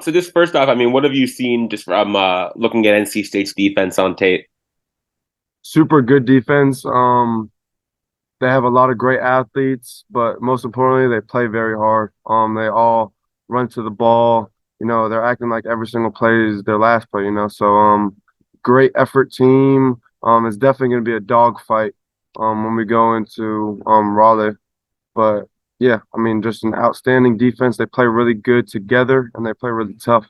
So just first off, I mean, what have you seen just from looking at NC State's defense on tape? Super good defense. They have a lot of great athletes, but most importantly, they play very hard. They all run to the ball. They're acting like every single play is their last play. Great effort team. It's definitely going to be a dogfight when we go into Raleigh. But yeah, I mean, just an outstanding defense. They play really good together and they play really tough.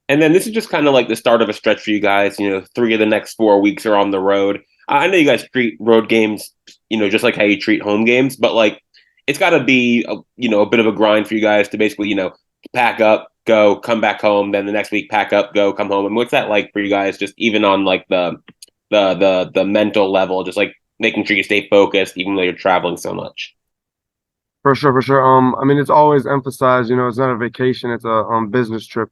And then this is just kind of like the start of a stretch for you guys. You know, 3 of the next 4 weeks are on the road. I know you guys treat road games, just like how you treat home games, but like it's got to be, a bit of a grind for you guys to basically, pack up, go, come back home, then the next week pack up, go, come home. And what's that like for you guys? Just even on like the mental level, just like making sure you stay focused, even though you're traveling so much. For sure, for sure. I mean, it's always emphasized, it's not a vacation, it's a business trip.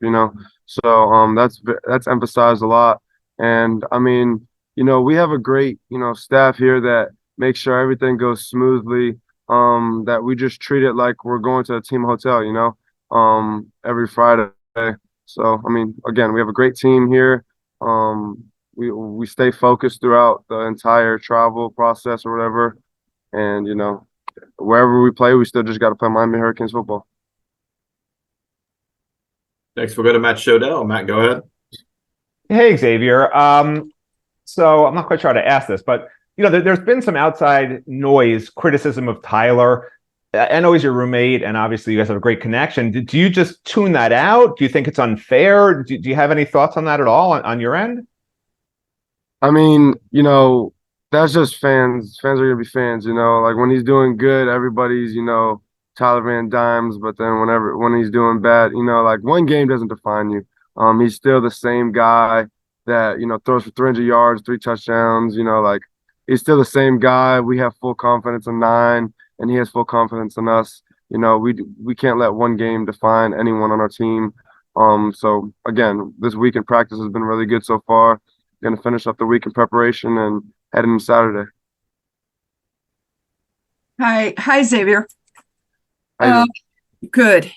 So that's emphasized a lot. And I mean, we have a great, staff here that makes sure everything goes smoothly. That we just treat it like we're going to a team hotel, every Friday. So I mean, again, we have a great team here. We stay focused throughout the entire travel process or whatever. And wherever we play, we still just got to play Miami Hurricanes football. Next, we'll go to Matt Shodell. Matt, go ahead. Hey, Xavier. So I'm not quite sure how to ask this, but there's been some outside noise, criticism of Tyler. I know he's your roommate, and obviously you guys have a great connection. Do you just tune that out? Do you think it's unfair? Do you have any thoughts on that at all on your end? I mean, that's just fans. Fans are gonna be fans, Like when he's doing good, everybody's, Tyler Van Dimes. But then when he's doing bad, like one game doesn't define you. He's still the same guy that, throws for 300 yards, 3 touchdowns, like he's still the same guy. We have full confidence in nine, and he has full confidence in us. We can't let one game define anyone on our team. So again, this week in practice has been really good so far. Going to finish up the week in preparation and head into Saturday. Hi, Xavier. How you Uh, doing? Good.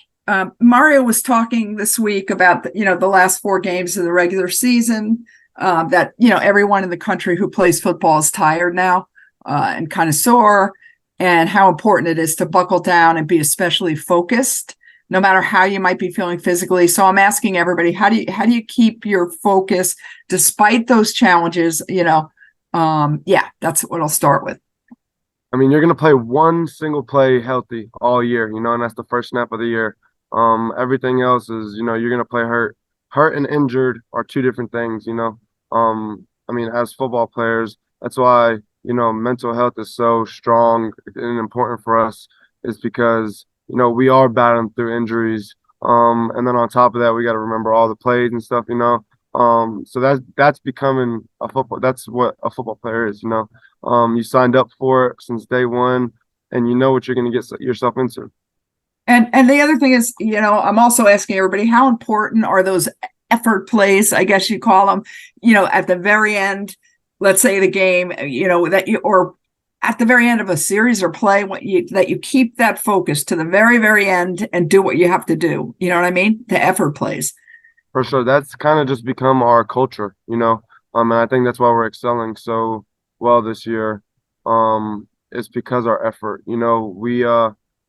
Mario was talking this week about the last 4 games of the regular season. That everyone in the country who plays football is tired now and kind of sore, and how important it is to buckle down and be especially focused, no matter how you might be feeling physically. So I'm asking everybody, how do you keep your focus despite those challenges? Yeah, that's what I'll start with. I mean, you're going to play one single play healthy all year, and that's the first snap of the year. Everything else is, you're going to play hurt. Hurt and injured are two different things. I mean, as football players, that's why, mental health is so strong and important for us, is because, we are battling through injuries. And then on top of that, we got to remember all the plays and stuff. So that's becoming a football. That's what a football player is. You signed up for it since day one, and you know what you're going to get yourself into. And the other thing is, I'm also asking everybody, how important are those effort plays, I guess you call them, at the very end, let's say the game, or at the very end of a series or play, that you keep that focus to the very, very end and do what you have to do. You know what I mean? The effort plays. For sure, that's kind of just become our culture. And I think that's why we're excelling so well this year. It's because our effort.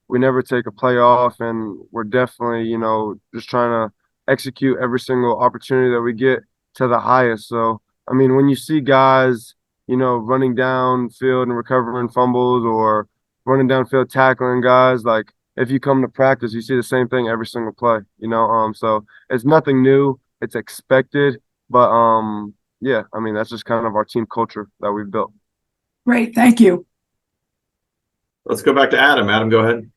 We never take a play off, and we're definitely, just trying to execute every single opportunity that we get to the highest. So, I mean, when you see guys, running down field and recovering fumbles, or running downfield tackling guys, like if you come to practice, you see the same thing every single play. So it's nothing new. It's expected, but yeah, I mean, that's just kind of our team culture that we've built. Great. Thank you. Let's go back to Adam. Adam, go ahead.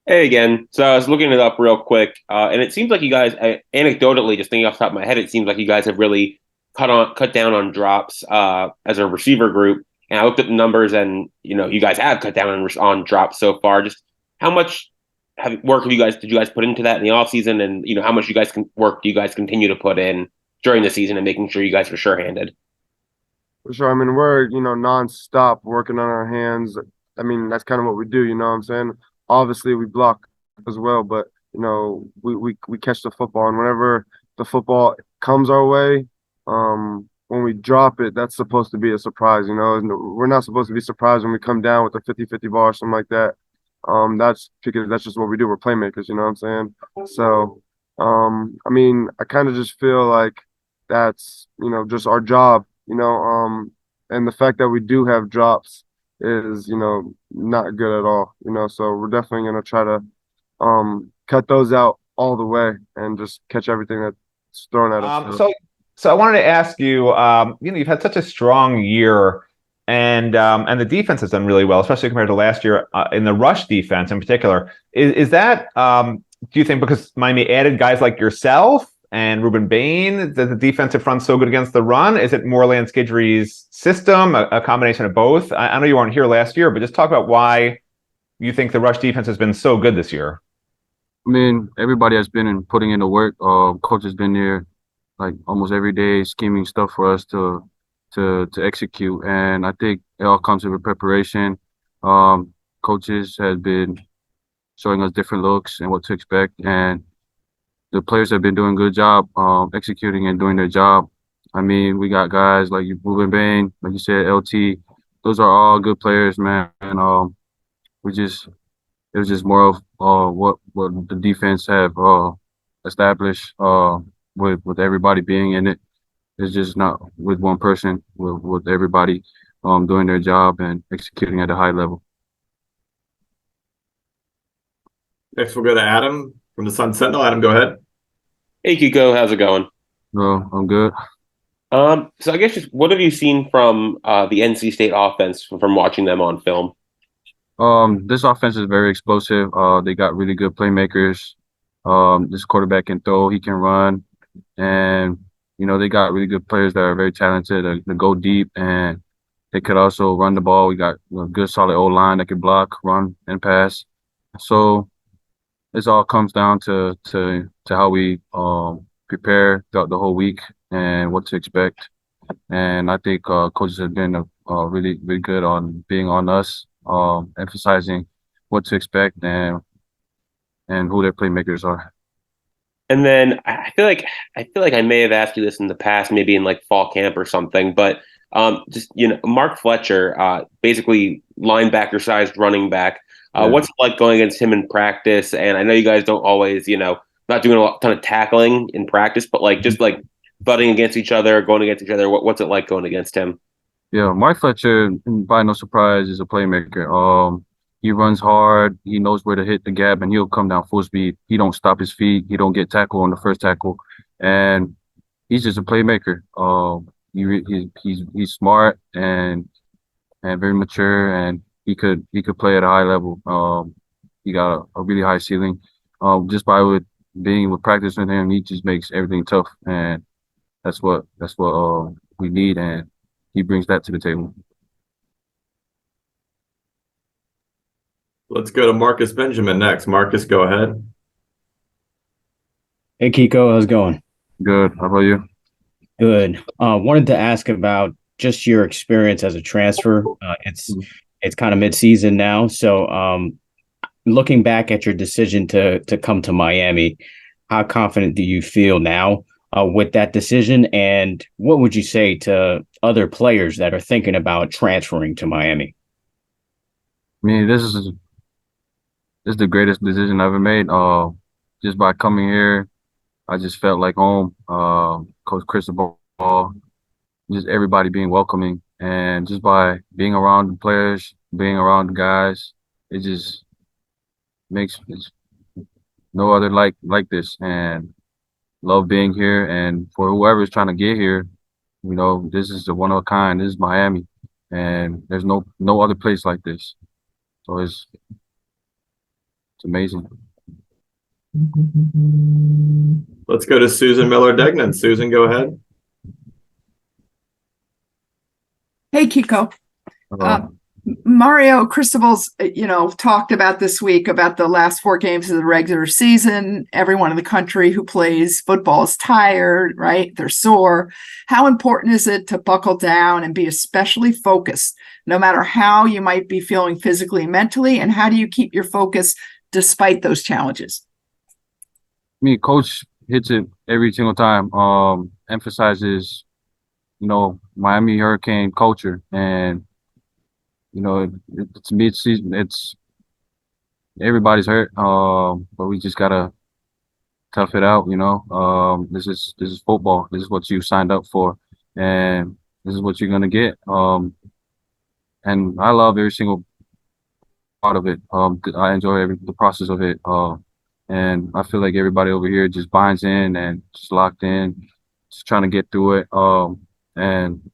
Hey again. So I was looking it up real quick, and it seems like you guys, anecdotally, just thinking off the top of my head, it seems like you guys have really cut down on drops as a receiver group. And I looked at the numbers, and you guys have cut down on drops so far. Just how much work did you guys put into that in the offseason, and how much work do you guys continue to put in during the season and making sure you guys are sure-handed? For sure. I mean, we're, nonstop working on our hands. I mean, that's kind of what we do, you know what I'm saying? Obviously, we block as well, but we catch the football, and whenever the football comes our way, when we drop it, that's supposed to be a surprise. And we're not supposed to be surprised when we come down with a 50-50 ball or something like that. That's because that's just what we do. We're playmakers, you know what I'm saying? So, I mean, I kind of just feel like that's, just our job, and the fact that we do have drops is, not good at all, so we're definitely going to try to cut those out all the way and just catch everything that's thrown at us. So I wanted to ask you, you've had such a strong year, and the defense has done really well, especially compared to last year in the rush defense in particular. Is that do you think because Miami added guys like yourself and Ruben Bain that the defensive front's so good against the run? Is it more Lance Guidry's system, a combination of both? I know you weren't here last year, but just talk about why you think the rush defense has been so good this year. I mean, everybody has been putting in the work. Coach has been there like almost every day, scheming stuff for us to execute, and I think it all comes with preparation. Coaches have been showing us different looks and what to expect, and the players have been doing a good job executing and doing their job. I mean, we got guys like Ruben Bain, like you said, LT. Those are all good players, man. And it was just more of what the defense have established with everybody being in it. It's just not with one person, with everybody doing their job and executing at a high level. Next, we'll go to Adam from the Sun Sentinel. Adam, go ahead. Hey, Kiko, how's it going? No, I'm good. So I guess just what have you seen from the NC State offense from watching them on film? This offense is very explosive. They got really good playmakers. This quarterback can throw, he can run, and they got really good players that are very talented to go deep, and they could also run the ball. We got a good solid O-line that can block, run, and pass. So this all comes down to how we prepare throughout the whole week and what to expect. And I think coaches have been really, really good on being on us, emphasizing what to expect and who their playmakers are. And then I feel like I may have asked you this in the past, maybe in like fall camp or something, but just Mark Fletcher, basically linebacker-sized running back. What's it like going against him in practice? And I know you guys don't always, not doing a ton of tackling in practice, but like just like butting against each other, going against each other. What's it like going against him? Yeah, Mark Fletcher, by no surprise, is a playmaker. He runs hard. He knows where to hit the gap, and he'll come down full speed. He don't stop his feet. He don't get tackled on the first tackle, and he's just a playmaker. He's smart and very mature, and he could play at a high level. He got a really high ceiling. Just by being with practice with him, he just makes everything tough, and that's what we need, and he brings that to the table. Let's go to Marcus Benjamin next. Marcus, go ahead. Hey, Kiko, how's it going? Good. How about you? Good. Wanted to ask about just your experience as a transfer. It's kind of mid-season now, so looking back at your decision to come to Miami, how confident do you feel now with that decision? And what would you say to other players that are thinking about transferring to Miami? I mean, this is the greatest decision I ever made. Just by coming here, I just felt like home. Coach Cristobal, just everybody being welcoming, and just by being around the players, being around the guys, it just makes no other like this. And love being here. And for whoever's trying to get here, this is the one of a kind. This is Miami, and there's no other place like this. So it's amazing. Let's go to Susan Miller-Degnan. Susan, go ahead. Hey, Kiko. Mario Cristobal's, talked about this week about the last 4 games of the regular season. Everyone in the country who plays football is tired, right? They're sore. How important is it to buckle down and be especially focused, no matter how you might be feeling physically and mentally? And how do you keep your focus despite those challenges? mean, coach hits it every single time. Emphasizes, Miami Hurricane culture, and it's mid-season. It's everybody's hurt. But we just gotta tough it out. This is football. This is what you signed up for, and this is what you're gonna get. And I love every single part of it. I enjoy the process of it. And I feel like everybody over here just binds in and just locked in, just trying to get through it. And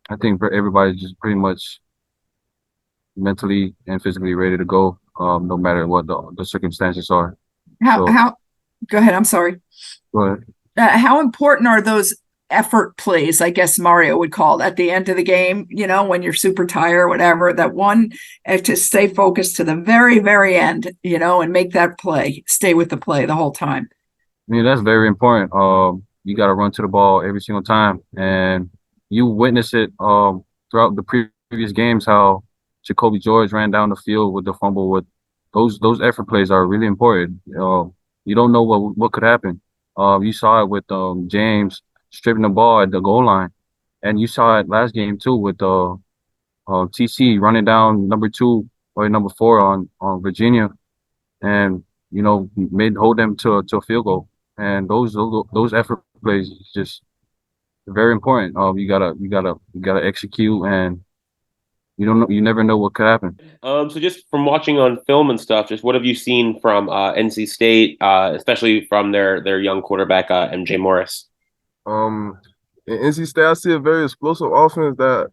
I think for everybody just pretty much mentally and physically ready to go, no matter what the circumstances are. Go ahead. I'm sorry. Go ahead. How important are those effort plays, I guess Mario would call it, at the end of the game, when you're super tired or whatever, that one to stay focused to the very, very end, and make that play, stay with the play the whole time. I mean, that's very important. You got to run to the ball every single time. And you witness it throughout the previous games, how Jacoby George ran down the field with the fumble. With those effort plays are really important. You don't know what could happen. You saw it with James stripping the ball at the goal line, and you saw it last game too with TC running down number 2 or number 4 on Virginia, and hold them to a field goal. And those effort plays is just very important. You gotta execute, and you never know what could happen. So just from watching on film and stuff, just what have you seen from NC State, especially from their young quarterback MJ Morris? In NC State, I see a very explosive offense that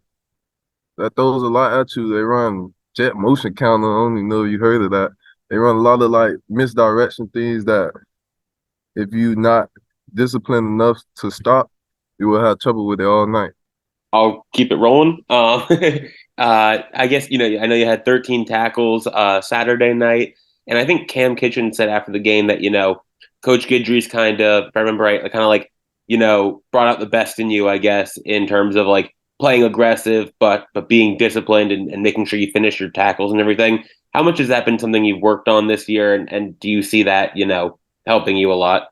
throws a lot at you. They run jet motion counter. I don't even know if you heard of that. They run a lot of like misdirection things that if you're not disciplined enough to stop, you will have trouble with it all night. I'll keep it rolling. I guess, I know you had 13 tackles Saturday night, and I think Cam Kitchen said after the game that, Coach Guidry's kind of, if I remember right, kind of like, brought out the best in you, I guess, in terms of like playing aggressive, but being disciplined and making sure you finish your tackles and everything. How much has that been something you've worked on this year? And do you see that, helping you a lot?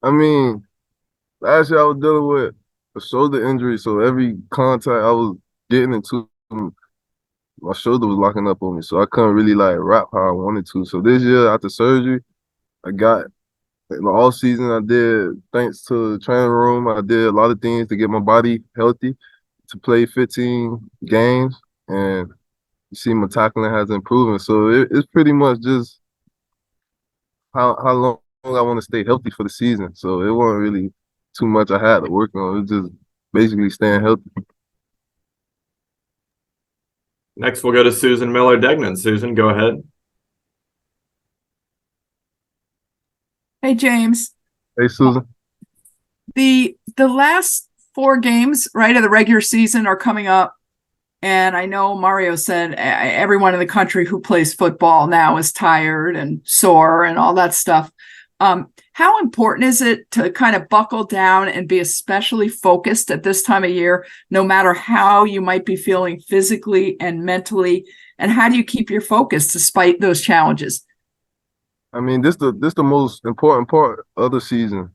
I mean, last year I was dealing with a shoulder injury, so every contact I was getting into, my shoulder was locking up on me, so I couldn't really like rap how I wanted to. So this year after surgery, I got in the off season, I did, thanks to the training room, I did a lot of things to get my body healthy to play 15 games, and you see my tackling has improved. So it's pretty much just how long I want to stay healthy for the season. So it wasn't really too much I had to work on. It was just basically staying healthy. Next, we'll go to Susan Miller-Degnan. Susan, go ahead. Hey, James. Hey, Susan. The last 4 games, right, of the regular season are coming up. And I know Mario said everyone in the country who plays football now is tired and sore and all that stuff. How important is it to kind of buckle down and be especially focused at this time of year, no matter how you might be feeling physically and mentally? And how do you keep your focus despite those challenges? I mean, this the most important part of the season.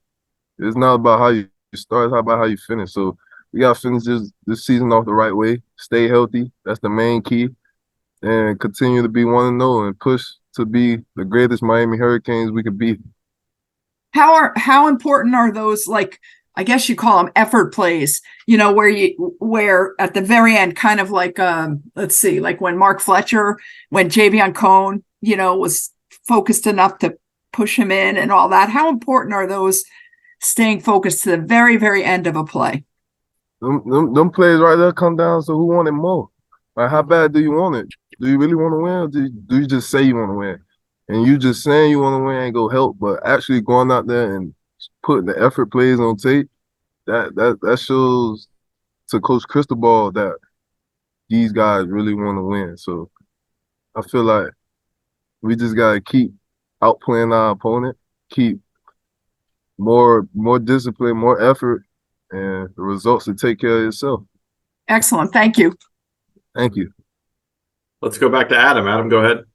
It's not about how you start, it's about how you finish. So we gotta finish this season off the right way, stay healthy. That's the main key. And continue to be 1-0 and push to be the greatest Miami Hurricanes we could be. How important are those, like, I guess you call them effort plays, where at the very end, kind of like let's see, like when Mark Fletcher, when Javion Cohn, was focused enough to push him in and all that. How important are those staying focused to the very, very end of a play? Them plays right there come down to who wanted more. Like, how bad do you want it? Do you really want to win, or do you just say you want to win? And you just saying you want to win ain't go help, but actually going out there and putting the effort plays on tape, that shows to Coach Cristobal that these guys really want to win. So I feel like we just gotta keep outplaying our opponent, keep more discipline, more effort, and the results will take care of itself. Excellent. Thank you. Thank you. Let's go back to Adam. Adam, go ahead.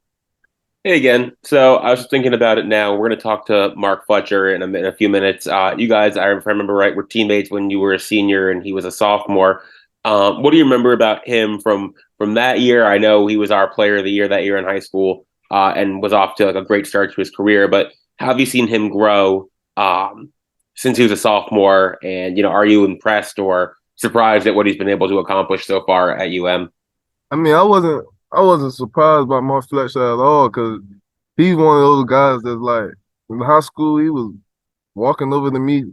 Hey again. So I was just thinking about it now. We're going to talk to Mark Fletcher in a few minutes. You guys, if I remember right, were teammates when you were a senior and he was a sophomore. What do you remember about him from that year? I know he was our player of the year that year in high school, and was off to like a great start to his career. But how have you seen him grow since he was a sophomore? And are you impressed or surprised at what he's been able to accomplish so far at UM? I mean, I wasn't surprised by Mark Fletcher at all because he's one of those guys that's like in high school he was walking over to me,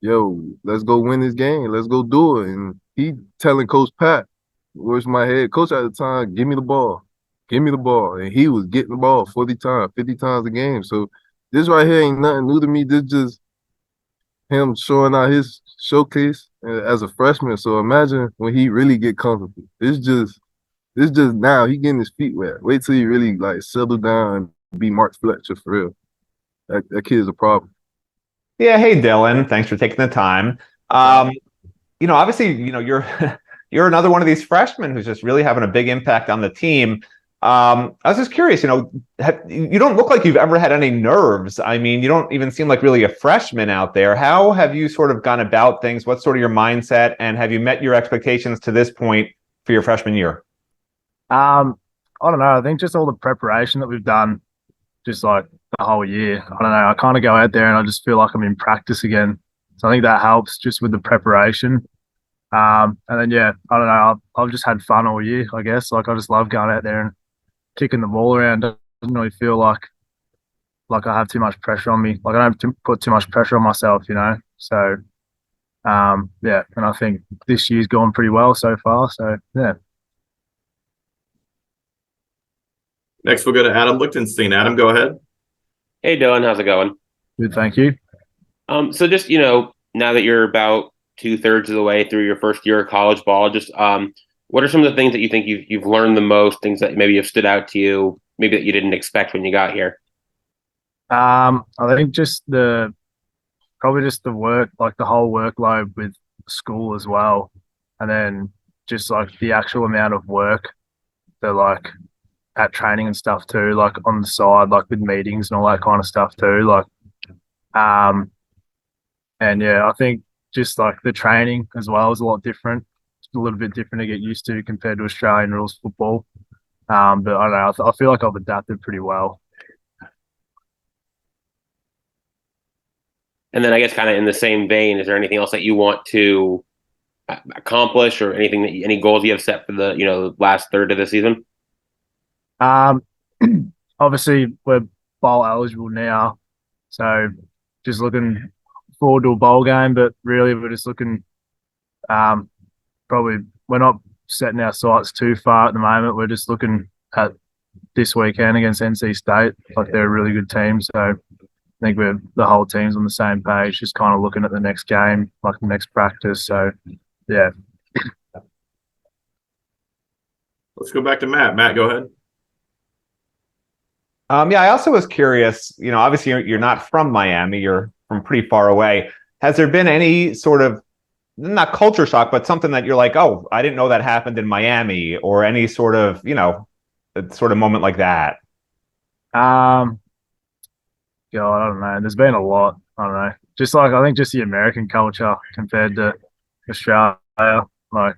yo, let's go win this game, let's go do it, and he telling Coach Pat, where's my head coach at the time, give me the ball, and he was getting the ball 40 times, 50 times a game. So this right here ain't nothing new to me. This just him showing out his showcase as a freshman. So imagine when he really get comfortable. It's just now he getting his feet wet. Wait till he really like settle down and be Mark Fletcher for real. That kid is a problem. Yeah, hey Dylan, thanks for taking the time. Obviously, you're you're another one of these freshmen who's just really having a big impact on the team. I was just curious, you don't look like you've ever had any nerves. I mean, you don't even seem like really a freshman out there. How have you sort of gone about things? What's sort of your mindset, and have you met your expectations to this point for your freshman year? I don't know. I think just all the preparation that we've done, just like the whole year. I don't know. I kind of go out there and I just feel like I'm in practice again. So I think that helps just with the preparation. And then yeah, I don't know. I've just had fun all year, I guess. Like I just love going out there and kicking the ball around. Doesn't really feel like I have too much pressure on me. Like I don't have to put too much pressure on myself, So yeah, and I think this year's gone pretty well so far. So yeah. Next, we'll go to Adam Lichtenstein. Adam, go ahead. Hey Dylan, how's it going? Good, thank you. So just, now that you're about 2/3 of the way through your first year of college ball, just what are some of the things that you think you've learned the most, things that maybe have stood out to you, maybe that you didn't expect when you got here? I think probably just the work, like the whole workload with school as well. And then just like the actual amount of work that like at training and stuff too, like on the side, like with meetings and all that kind of stuff too. And yeah, I think just like the training as well is a lot different. It's a little bit different to get used to compared to Australian rules football. But I don't know, I feel like I've adapted pretty well. And then I guess kind of in the same vein, is there anything else that you want to accomplish or anything any goals you have set for the last third of the season? Um, Obviously we're bowl eligible now, so just looking forward to a bowl game. But really, we're just looking. Probably we're not setting our sights too far at the moment. We're just looking at this weekend against NC State. Like they're a really good team, so I think the whole team's on the same page. Just kind of looking at the next game, like the next practice. So yeah. Let's go back to Matt. Matt, go ahead. Yeah, I also was curious, obviously you're not from Miami, you're from pretty far away. Has there been any sort of, not culture shock, but something that you're like, oh, I didn't know that happened in Miami, or any sort of, sort of moment like that? God, I don't know. There's been a lot. I don't know. Just like I think just the American culture compared to Australia. Like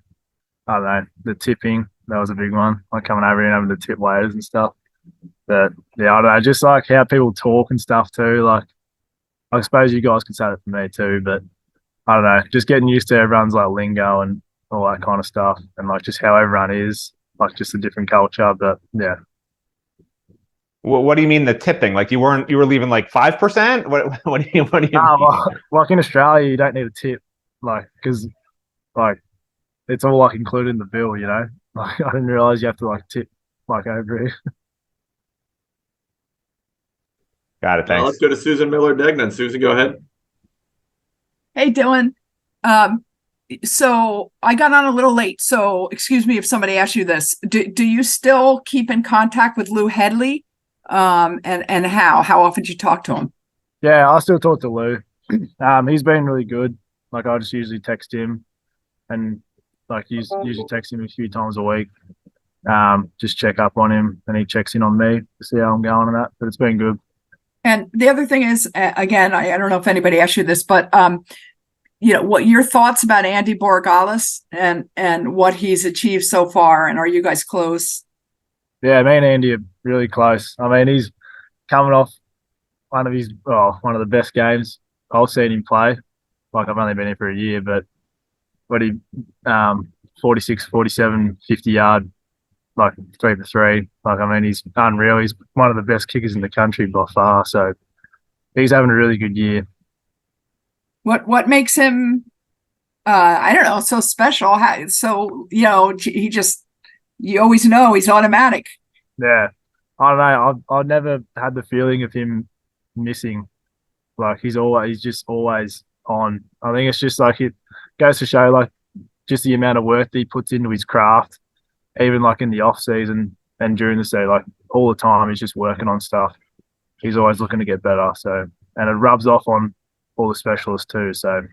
I don't know, the tipping, that was a big one. Like coming over and having to tip waiters and stuff. But yeah, I don't know, just like how people talk and stuff too. Like I suppose you guys can say that for me too, but I don't know, just getting used to everyone's like lingo and all that kind of stuff, and like just how everyone is, like just a different culture. But yeah. What do you mean the tipping? Like you were leaving like 5%? What do you mean? Like in Australia, you don't need a tip, like because like it's all like included in the bill. Like I didn't realize you have to like tip like over here. Got it. Thanks. Let's go to Susan Miller-Degnan. Susan, go ahead. Hey, Dylan. So I got on a little late, so excuse me if somebody asked you this. Do you still keep in contact with Lou Headley? And how often do you talk to him? Yeah, I still talk to Lou. He's been really good. Like I just usually text him, and like usually text him a few times a week. just check up on him, and he checks in on me to see how I'm going and that. But it's been good. And the other thing is, again, I don't know if anybody asked you this, but what your thoughts about Andy Borregales and what he's achieved so far, and are you guys close? Yeah, me and Andy are really close. I mean, he's coming off one of the best games I've seen him play. Like, I've only been here for a year, but he 46, 47, 50-yard, like 3 for 3. Like, I mean, he's unreal. He's one of the best kickers in the country by far. So he's having a really good year. What makes him, I don't know, so special? You always know he's automatic. Yeah, I don't know. I've never had the feeling of him missing. Like, he's just always on. I think it's just like, it goes to show, like, just the amount of work that he puts into his craft, even like in the off season and during the season, like all the time he's just working on stuff. He's always looking to get better. So, and it rubs off on all the specialists too. So